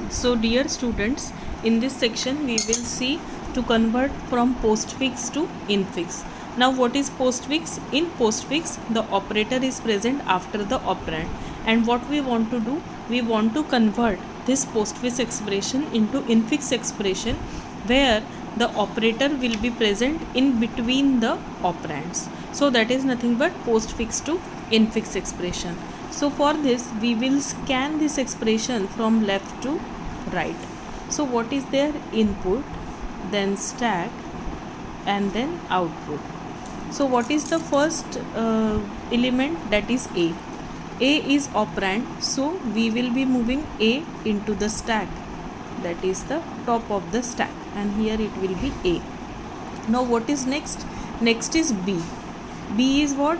So dear students, in this section we will see to convert from postfix to infix. Now what is postfix? In postfix the operator is present after the operand, and what we want to do, we want to convert this postfix expression into infix expression where the operator will be present in between the operands. So that is nothing but postfix to infix expression. So for this we will scan this expression from left to right. So what is their input, then stack, and then output. So what is the first element? That is A. A is operand, so we will be moving A into the stack, that is the top of the stack, and here it will be A. Now what is next? Next is B. B is what?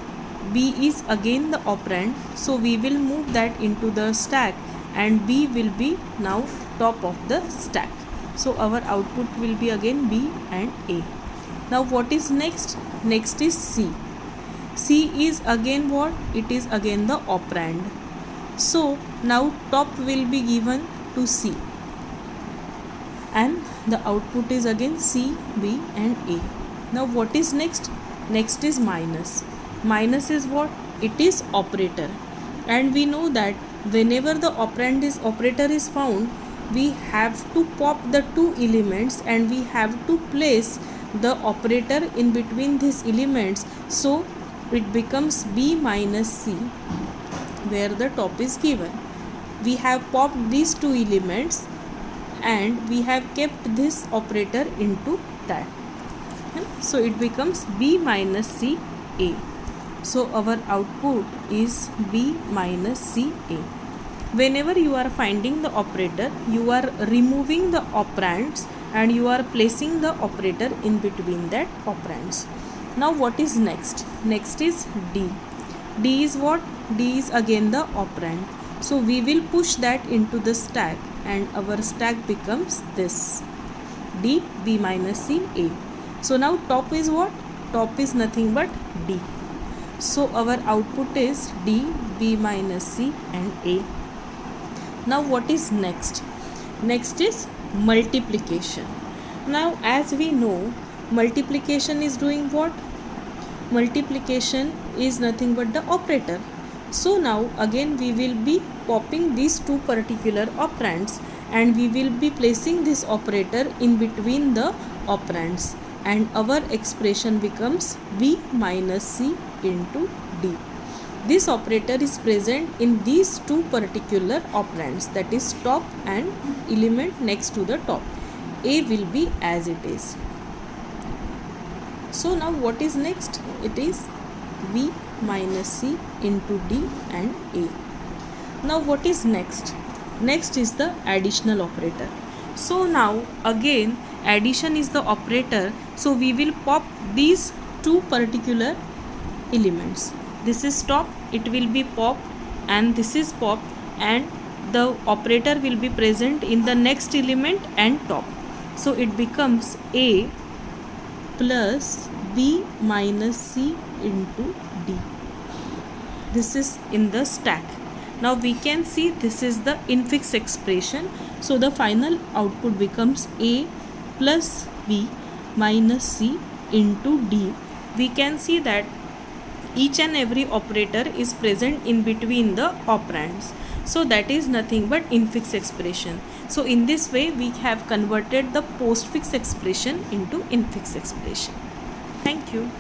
B is again the operand, so we will move that into the stack, and B will be now top of the stack. So our output will be again B and A. Now what is next? Next is C. C is again what? It is again the operand. So now top will be given to C, and the output is again C, B and A. Now what is next? Next is minus. Minus is what? It is operator, and we know that whenever the operator is found, we have to pop the two elements and we have to place the operator in between these elements, so it becomes B minus C where the top is given. We have popped these two elements and we have kept this operator into that, so it becomes B minus C A. So our output is B minus C A. Whenever you are finding the operator, you are removing the operands and you are placing the operator in between that operands. Now what is next? Next is D. D is what? D is again the operand. So we will push that into the stack and our stack becomes this D, B minus C, A. So now top is what? Top is nothing but D. So our output is D, B minus C and A. Now what is next? Next is multiplication. Now as we know, multiplication is doing what? Multiplication is nothing but the operator. So now again we will be popping these two particular operands and we will be placing this operator in between the operands, and our expression becomes B minus C into D. This operator is present in these two particular operands, that is top and element next to the top. A will be as it is. So now what is next? It is B minus C into D and A. Now what is next? Next is the additional operator. So now again addition is the operator, so we will pop these two particular elements. This is top, it will be popped, and this is popped, and the operator will be present in the next element and top. So it becomes A plus B minus C into D. This is in the stack. Now we can see this is the infix expression. So the final output becomes A plus B minus C into D. We can see that each and every operator is present in between the operands. So that is nothing but infix expression. So in this way we have converted the postfix expression into infix expression. Thank you.